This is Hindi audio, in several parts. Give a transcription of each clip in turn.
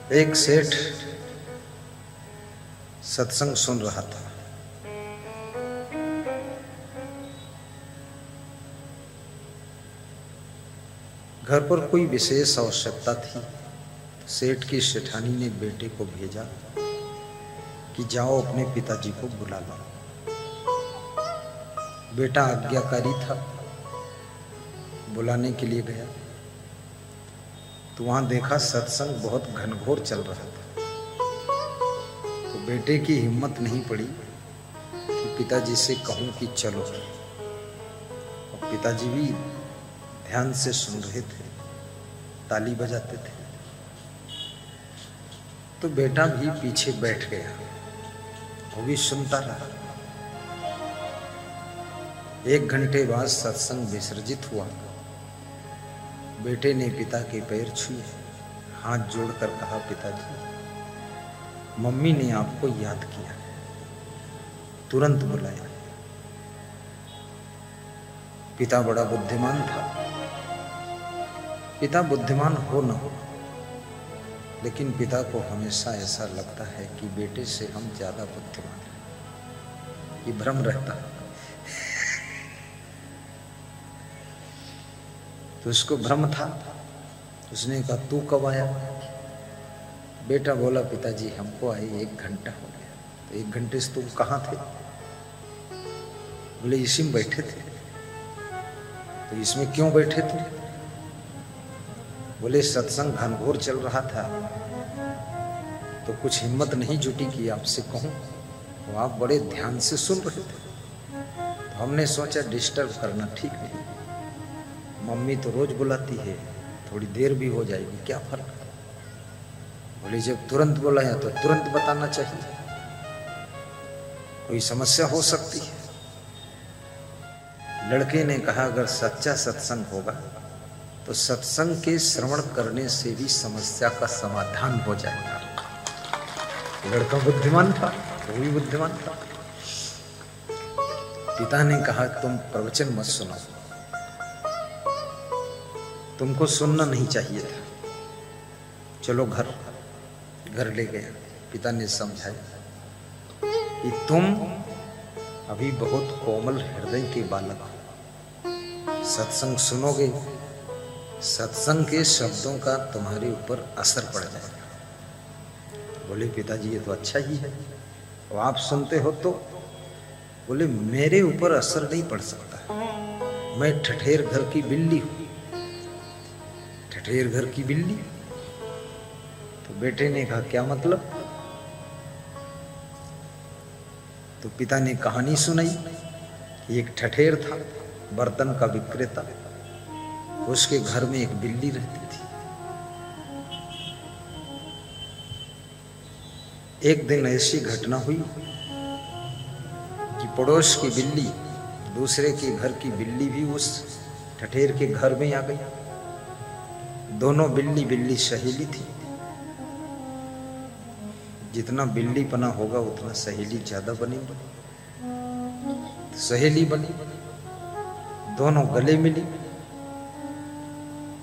एक सेठ सत्संग सुन रहा था। घर पर कोई विशेष आवश्यकता थी। सेठ की सेठानी ने बेटे को भेजा कि जाओ अपने पिताजी को बुला लो। बेटा आज्ञाकारी था, बुलाने के लिए गया तो वहां देखा सत्संग बहुत घनघोर चल रहा था। तो बेटे की हिम्मत नहीं पड़ी कि पिताजी से कहूं कि चलो। और पिताजी भी ध्यान से सुन रहे थे, ताली बजाते थे। तो बेटा भी पीछे बैठ गया, वो भी सुनता रहा। 1 घंटे बाद सत्संग विसर्जित हुआ। बेटे ने पिता के पैर छुए, हाथ जोड़कर कहा, पिताजी, मम्मी ने आपको याद किया, तुरंत बुलाया। पिता बड़ा बुद्धिमान था। पिता बुद्धिमान हो न हो, लेकिन पिता को हमेशा ऐसा लगता है कि बेटे से हम ज्यादा बुद्धिमान हैं। ये भ्रम रहता है। तो उसको भ्रम था। उसने कहा, तू कब आया? बेटा बोला, पिताजी हमको आए 1 घंटा हो गया। तो 1 घंटे से तुम कहाँ थे? बोले, इसी में बैठे थे। तो इसमें क्यों बैठे थे? बोले, सत्संग घनघोर चल रहा था तो कुछ हिम्मत नहीं जुटी कि आपसे कहूं। तो आप बड़े ध्यान से सुन रहे थे, तो हमने सोचा डिस्टर्ब करना ठीक नहीं। मम्मी तो रोज बुलाती है, थोड़ी देर भी हो जाएगी, क्या फर्क। बोले, जब तुरंत बुलाया तो तुरंत बताना चाहिए, कोई समस्या हो सकती है। लड़के ने कहा, अगर सच्चा सत्संग होगा तो सत्संग के श्रवण करने से भी समस्या का समाधान हो जाएगा। लड़का बुद्धिमान था, वो भी बुद्धिमान था। पिता ने कहा, तुम प्रवचन मत सुनो, तुमको सुनना नहीं चाहिए था, चलो घर ले गया। पिता ने समझाया कि तुम अभी बहुत कोमल हृदय के बालक हो, सत्संग सुनोगे, सत्संग के शब्दों का तुम्हारे ऊपर असर पड़ जाएगा। बोले, पिताजी ये तो अच्छा ही है, और आप सुनते हो तो? बोले, मेरे ऊपर असर नहीं पड़ सकता, मैं ठठेर घर की बिल्ली हूं। ठठेर घर की बिल्ली? तो बेटे ने कहा, क्या मतलब? तो पिता ने कहानी सुनाई। एक ठठेर था, बर्तन का विक्रेता। उसके घर में एक बिल्ली रहती थी। एक दिन ऐसी घटना हुई कि पड़ोस की बिल्ली दूसरे के घर की बिल्ली भी उस ठठेर के घर में आ गई। दोनों बिल्ली सहेली थी। जितना बिल्ली पना होगा उतना सहेली ज्यादा बनेगी। सहेली बनी, दोनों गले मिली।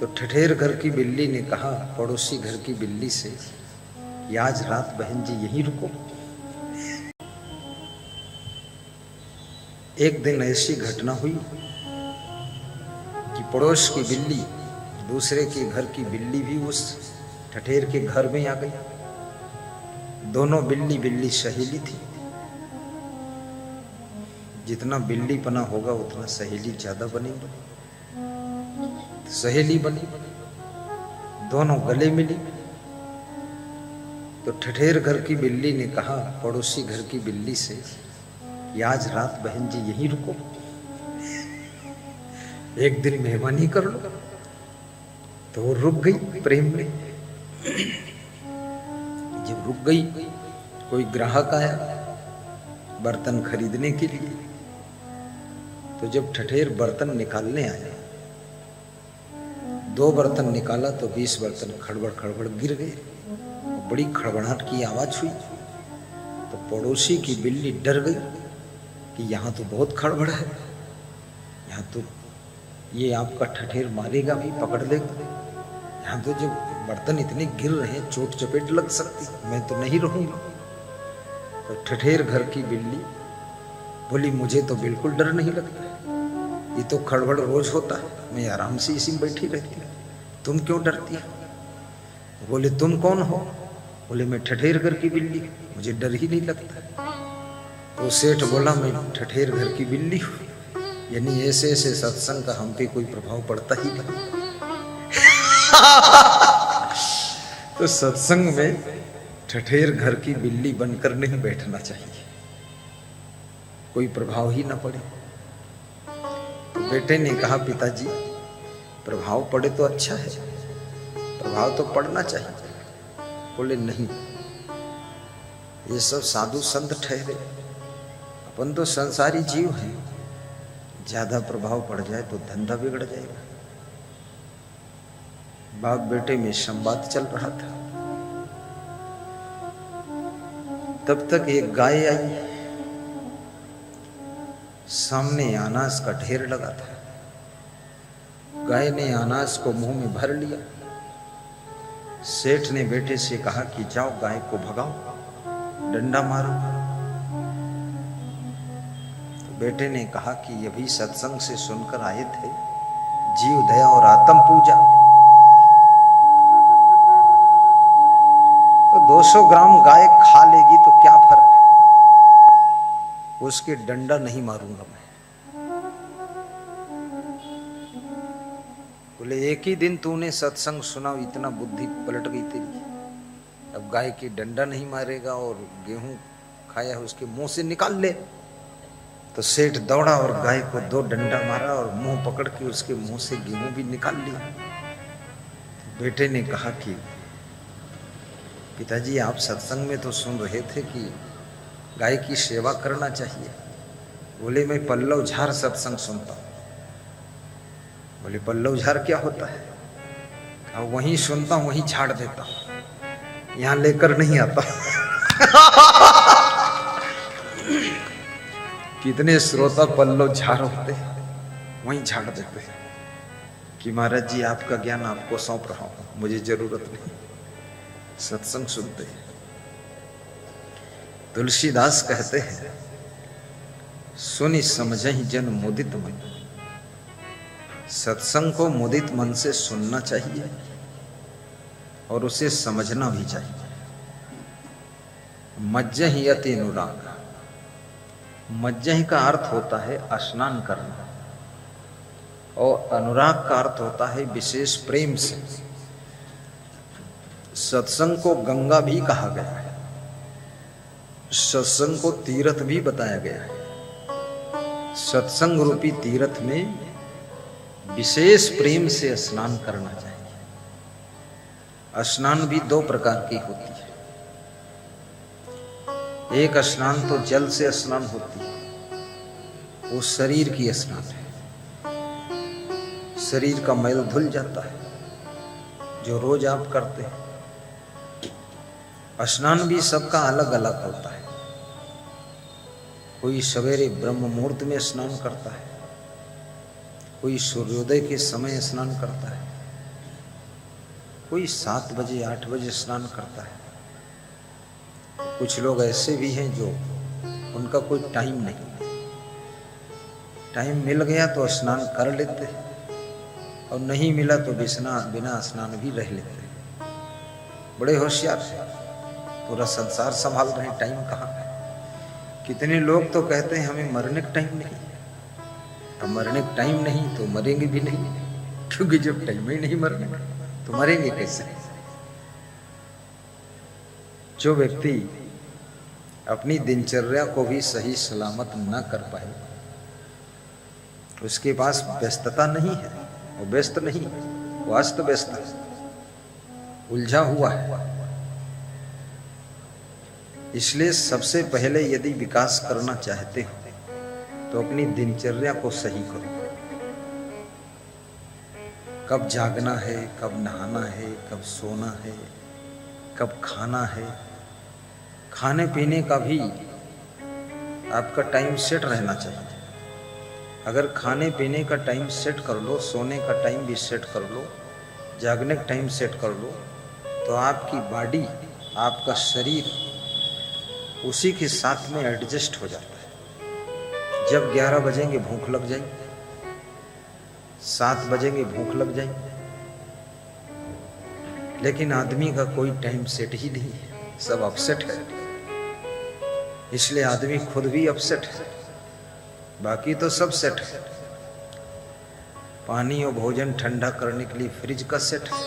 तो ठठेर घर की बिल्ली ने कहा पड़ोसी घर की बिल्ली से कि आज रात बहन जी यहीं रुको। एक दिन ऐसी घटना हुई कि पड़ोस की बिल्ली दूसरे के घर की बिल्ली भी उस ठठेर के घर में आ गई। दोनों बिल्ली सहेली थी। जितना बिल्ली पना होगा उतना सहेली ज्यादा बनेगी। सहेली बनी, दोनों गले मिली। तो ठठेर घर की बिल्ली ने कहा पड़ोसी घर की बिल्ली से कि आज रात बहन जी यहीं रुको, एक दिन मेहमानी कर लो। तो वो रुक गई प्रेम में। जब रुक गई, कोई ग्राहक आया बर्तन खरीदने के लिए। तो जब ठठेर बर्तन निकालने आया, 2 बर्तन निकाला तो 20 बर्तन खड़बड़ गिर गए। बड़ी खड़बड़ाहट की आवाज हुई। तो पड़ोसी की बिल्ली डर गई कि यहाँ तो बहुत खड़बड़ है, यहाँ तो ये आपका ठठेर मारेगा भी, पकड़ लेगा। यहाँ तो जब बर्तन इतने गिर रहे हैं, चोट चपेट लग सकती, मैं तो नहीं रहूंगी। तो ठठेर घर की बिल्ली बोली मुझे तो बिल्कुल डर नहीं लगता, ये तो खड़बड़ रोज होता है, मैं आराम से इसी में बैठी रहती हूँ, तुम क्यों डरती हो? बोले तुम कौन हो? बोले मैं ठठेर घर की बिल्ली, मुझे डर ही नहीं लगता। तो सेठ बोला मैं ठठेर घर की बिल्ली हूँ, यानी ऐसे ऐसे सत्संग का हम पे कोई प्रभाव पड़ता ही नहीं। तो सत्संग में ठठेर घर की बिल्ली बनकर नहीं बैठना चाहिए, कोई प्रभाव ही ना पड़े। तो बेटे ने कहा पिताजी प्रभाव पड़े तो अच्छा है, प्रभाव तो पड़ना चाहिए। बोले नहीं, ये सब साधु संत ठहरे, अपन तो संसारी जीव हैं, ज्यादा प्रभाव पड़ जाए तो धंधा बिगड़ जाएगा। बाप बेटे में संवाद चल रहा था, तब तक एक गाय आई, सामने अनाज का ढेर लगा था। गाय ने अनाज को मुंह में भर लिया। सेठ ने बेटे से कहा कि जाओ गाय को भगाओ, डंडा मारो। तो बेटे ने कहा कि अभी सत्संग से सुनकर आए थे, जीव दया और आत्म पूजा, तो 200 ग्राम गाय खा लेगी तो क्या फर्क है, उसके डंडा नहीं मारूंगा मैं। बोले एक ही दिन तूने सत्संग सुना, इतना बुद्धि पलट गई तेरी, अब गाय की डंडा नहीं मारेगा और गेहूं खाया है उसके मुंह से निकाल ले। तो सेठ दौड़ा और गाय को 2 डंडा मारा और मुंह पकड़ के उसके मुंह से गेहूं भी निकाल लिया। बेटे ने कहा कि पिताजी आप सत्संग में तो सुन रहे थे कि गाय की सेवा करना चाहिए। बोले मैं पल्लव झार सत्संग सुनता हूँ। बोले पल्लव झार क्या होता है? अब वहीं सुनता हूँ, वहीं झाड़ देता हूँ, यहां लेकर नहीं आता। कितने श्रोता पल्लव झार होते वहीं झाड़ देते हैं कि महाराज जी आपका ज्ञान आपको सौंप रहा हूं, मुझे जरूरत नहीं। सत्संग सुनते हैं। तुलसीदास कहते हैं सुनि समझहि जन मुदित मन, सत्संग को मुदित मन से सुनना चाहिए और उसे समझना भी चाहिए। मज्जहि यति अनुराग, मज्जहि का अर्थ होता है स्नान करना और अनुराग का अर्थ होता है विशेष प्रेम से। सत्संग को गंगा भी कहा गया है, सत्संग को तीर्थ भी बताया गया है। सत्संग रूपी तीर्थ में विशेष प्रेम से स्नान करना चाहिए। स्नान भी 2 प्रकार की होती है। एक स्नान तो जल से स्नान होती है, वो शरीर की स्नान है, शरीर का मैल धुल जाता है, जो रोज आप करते हैं। स्नान भी सबका अलग अलग होता है। कोई सवेरे ब्रह्म मुहूर्त में स्नान करता है, कोई सूर्योदय के समय स्नान करता है, कोई 7 बजे 8 बजे स्नान करता है। कुछ लोग ऐसे भी हैं जो उनका कोई टाइम नहीं, टाइम मिल गया तो स्नान कर लेते हैं और नहीं मिला तो बिना स्नान भी रह लेते हैं। बड़े होशियार हैं, पूरा संसार संभाल रहे हैं, टाइम कहाँ है। कितने लोग तो कहते हैं हमें मरने का टाइम नहीं, अब मरने का टाइम नहीं तो मरेंगे भी नहीं, क्योंकि जब टाइम ही नहीं मरने का तो मरेंगे कैसे। जो व्यक्ति अपनी दिनचर्या को भी सही सलामत न कर पाए, उसके पास व्यस्तता नहीं है, वो व्यस्त नहीं, वो अस्त व्यस्त है, उलझा हुआ है। इसलिए सबसे पहले यदि विकास करना चाहते हो तो अपनी दिनचर्या को सही करो। कब जागना है, कब नहाना है, कब सोना है, कब खाना है, खाने पीने का भी आपका टाइम सेट रहना चाहिए। अगर खाने पीने का टाइम सेट कर लो, सोने का टाइम भी सेट कर लो, जागने का टाइम सेट कर लो, तो आपकी बॉडी, आपका शरीर उसी के साथ में एडजस्ट हो जाता है। जब 11 बजेंगे भूख लग जाएगी, 7 बजेंगे भूख लग जाएगी। लेकिन आदमी का कोई टाइम सेट ही नहीं है, सब अपसेट है। इसलिए आदमी खुद भी अपसेट है, बाकी तो सब सेट है। पानी और भोजन ठंडा करने के लिए फ्रिज का सेट है,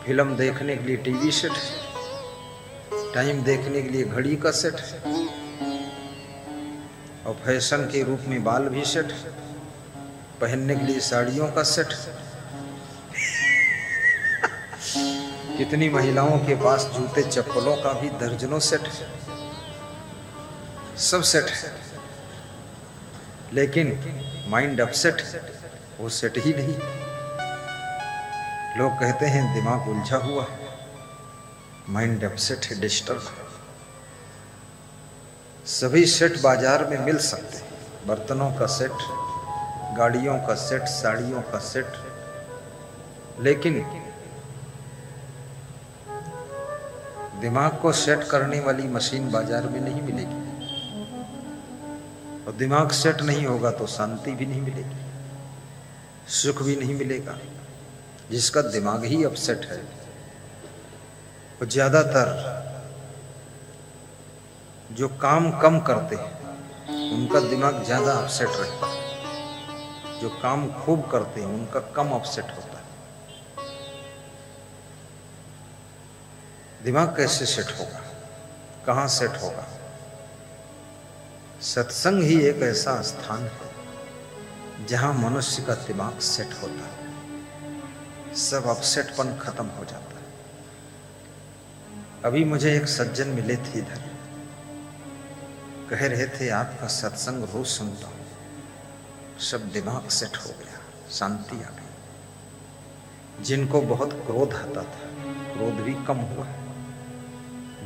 फिल्म देखने के लिए टीवी सेट है, टाइम देखने के लिए घड़ी का सेट है, और फैशन के रूप में बाल भी सेट है, पहनने के लिए साड़ियों का सेट है। कितनी महिलाओं के पास जूते चप्पलों का भी दर्जनों सेट है, सब सेट है। लेकिन माइंड अपसेट, वो सेट ही नहीं। लोग कहते हैं दिमाग उलझा हुआ, माइंड अपसेट है, डिस्टर्ब। सभी सेट बाजार में मिल सकते हैं, बर्तनों का सेट, गाड़ियों का सेट, साड़ियों का सेट, लेकिन दिमाग को सेट करने वाली मशीन बाजार में नहीं मिलेगी। और दिमाग सेट नहीं होगा तो शांति भी नहीं मिलेगी, सुख भी नहीं मिलेगा। जिसका दिमाग ही अपसेट है, वो ज्यादातर जो काम कम करते हैं उनका दिमाग ज्यादा अपसेट रहता है, जो काम खूब करते हैं उनका कम अपसेट होता है। दिमाग कैसे सेट होगा, कहाँ सेट होगा? सत्संग ही एक ऐसा स्थान है जहां मनुष्य का दिमाग सेट होता है, सब अपसेटपन खत्म हो जाता है। अभी मुझे एक सज्जन मिले थे इधर, कह रहे थे आपका सत्संग रोज सुनता हूं, सब दिमाग सेट हो गया, शांति आ गई। जिनको बहुत क्रोध आता था, क्रोध भी कम हुआ।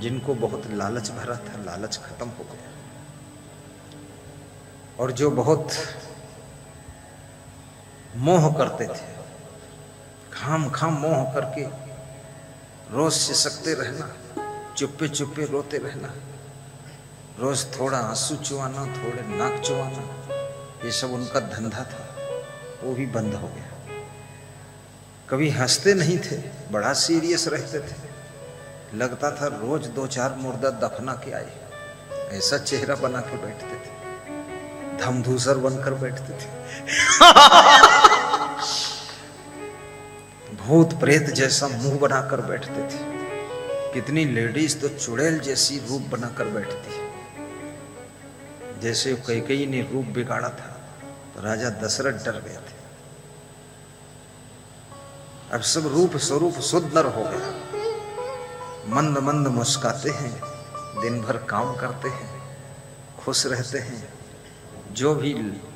जिनको बहुत लालच भरा था, लालच खत्म हो गया। और जो बहुत मोह करते थे, खाम खाम मोह करके रोज सिसकते रहना, चुप्पे चुप्पे रोते रहना, रोज थोड़ा आंसू चुआना, थोड़े नाक चुआना, ये सब उनका धंधा था, वो भी बंद हो गया। कभी हंसते नहीं थे, बड़ा सीरियस रहते थे, लगता था रोज 2-4 मुर्दा दफना के आए, ऐसा चेहरा बना के बैठते थे, धमधूसर बनकर बैठते थे। भूत प्रेत जैसा मुंह बनाकर बैठते थे। कितनी लेडीज तो चुड़ैल जैसी रूप बनाकर बैठती है। जैसे कैकेयी ने रूप बिगाड़ा था तो राजा दशरथ डर गए थे। अब सब रूप स्वरूप सुंदर हो गया, मंद मंद मुस्काते हैं, दिन भर काम करते हैं, खुश रहते हैं, जो भी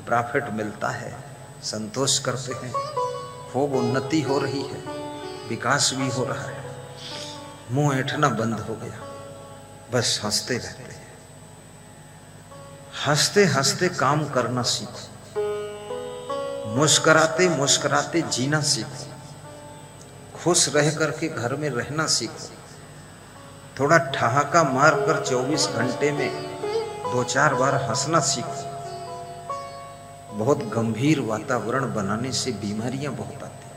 प्रॉफिट मिलता है संतोष करते हैं, खूब उन्नति हो रही है, विकास भी हो रहा है, मुंह ऐंठना बंद हो गया, बस हंसते रहते हैं। हंसते हंसते काम करना सीखो, मुस्कुराते मुस्कुराते जीना सीखो, खुश रह करके घर में रहना सीखो। थोड़ा ठहाका मार कर 24 घंटे में 2-4 बार हंसना सीखो। बहुत गंभीर वातावरण बनाने से बीमारियां बहुत आती हैं।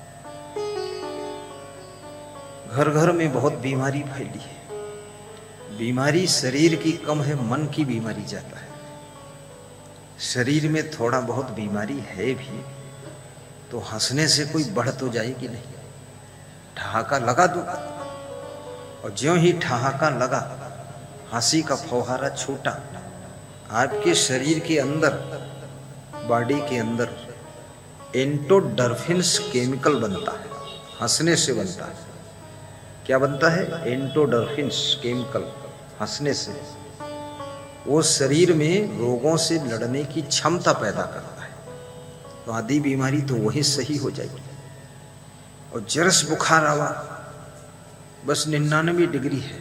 घर घर में बहुत बीमारी फैली है। बीमारी शरीर की कम है, मन की बीमारी ज्यादा है। शरीर में थोड़ा बहुत बीमारी है भी तो हंसने से कोई बढ़ तो जाएगी नहीं। ठहाका लगा दो, और ज्यों ही ठहाका लगा, हंसी का फौहारा छूटा, आपके शरीर के अंदर, बॉडी के अंदर एंडोडर्फिन्स केमिकल बनता है, हंसने से बनता है। क्या बनता है? एंडोडर्फिन्स केमिकल, हंसने से। वो शरीर में रोगों से लड़ने की क्षमता पैदा करता है, तो आधी बीमारी तो वही सही हो जाएगी। और जरस बुखार आवा, बस 99 डिग्री है,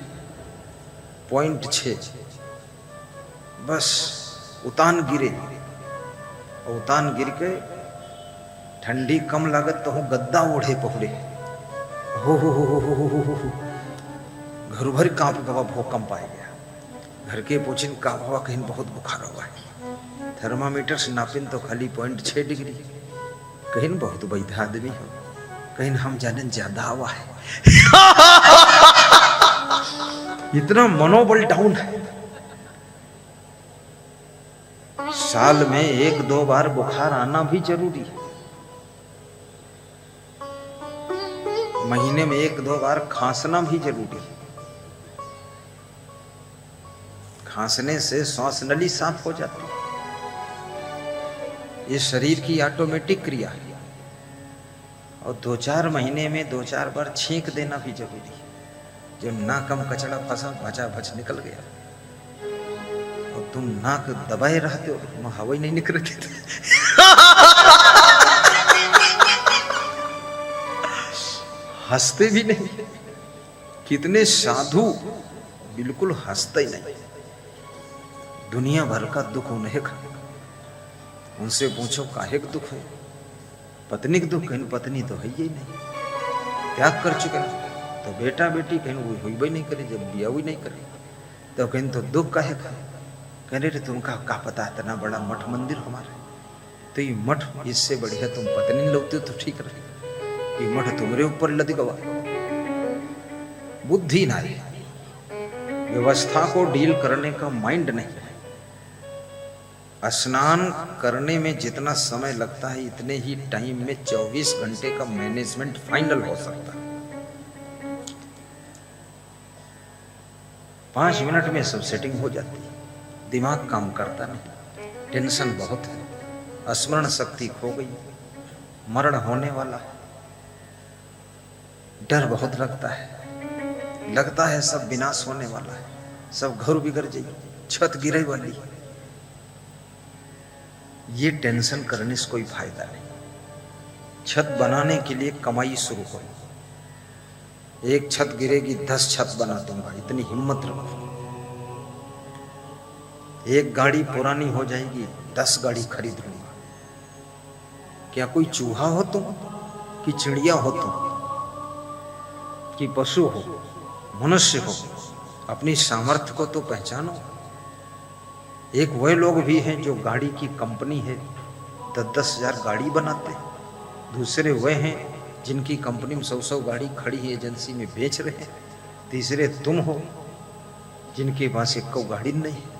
0.6, बस उतान गिरे, और उतान गिर के ठंडी कम लागत तो हो, गद्दा ओढ़े पहुड़े, हो। घर भर कांप गवा, भूकंप आ गया। घर के पूछिन का हुआ, कहीं बहुत बुखार हुआ है। थर्मामीटर से नापिन तो खाली 0.6 डिग्री। कहीं बहुत वैध आदमी हो, कहीं हम जाने ज्यादा हुआ है। इतना मनोबल डाउन है। साल में 1-2 बार बुखार आना भी जरूरी है। महीने में 1-2 बार खांसना भी जरूरी है। खांसने से श्वास नली साफ हो जाती है। ये शरीर की ऑटोमेटिक क्रिया है। और 2-4 महीने में 2-4 बार छींक देना भी जरूरी है। जब नाकम कचड़ा फंसा, भचा भच निकल गया, और तुम नाक दबाए रहते हो, हवा ही नहीं निकल रही। हंसते भी नहीं। कितने साधु बिल्कुल हंसते ही नहीं। दुनिया भर का दुख उन्हें का। उनसे पूछो काहे का दुख है? पत्नी का दुख, कहीं पत्नी तो है ही नहीं, त्याग कर चुके हैं। तो बेटा बेटी कहीं वो हुई भी नहीं करे, जब बिया हुई नहीं करे तो कहीं तो दुख काहे का? कह रहे तुमका का पता, इतना बड़ा मठ मंदिर हमारे, तो ये मठ इससे बढ़िया तुम पत्नी लोगते तो ठीक रहे। ये मठ तुम्हारे ऊपर लद गवा। बुद्धि ना है, व्यवस्था को डील करने का माइंड नहीं है। स्नान करने में जितना समय लगता है, इतने ही टाइम में 24 घंटे का मैनेजमेंट फाइनल हो सकता है। 5 मिनट में सब सेटिंग हो जाती है। दिमाग काम करता नहीं, टेंशन बहुत है, स्मरण शक्ति खो गई, मरण होने वाला है, डर बहुत लगता है सब विनाश होने वाला है, सब घर बिगड़ जाए, छत गिरे वाली है। ये टेंशन करने से कोई फायदा नहीं। छत बनाने के लिए कमाई शुरू करो। एक छत गिरेगी 10 छत बना दूंगा, इतनी हिम्मत रखो। एक गाड़ी पुरानी हो जाएगी, 10 गाड़ी खरीद लूंगा। क्या कोई चूहा हो तुम, कि चिड़िया हो तुम, कि पशु हो, मनुष्य हो? अपनी सामर्थ्य को तो पहचानो। एक वह लोग भी हैं जो गाड़ी की कंपनी है, 10-10 हजार गाड़ी बनाते हैं। दूसरे वह हैं जिनकी कंपनी में 100-100 गाड़ी खड़ी है, एजेंसी में बेच रहे हैं। तीसरे तुम हो जिनके पास 1 गाड़ी नहीं है।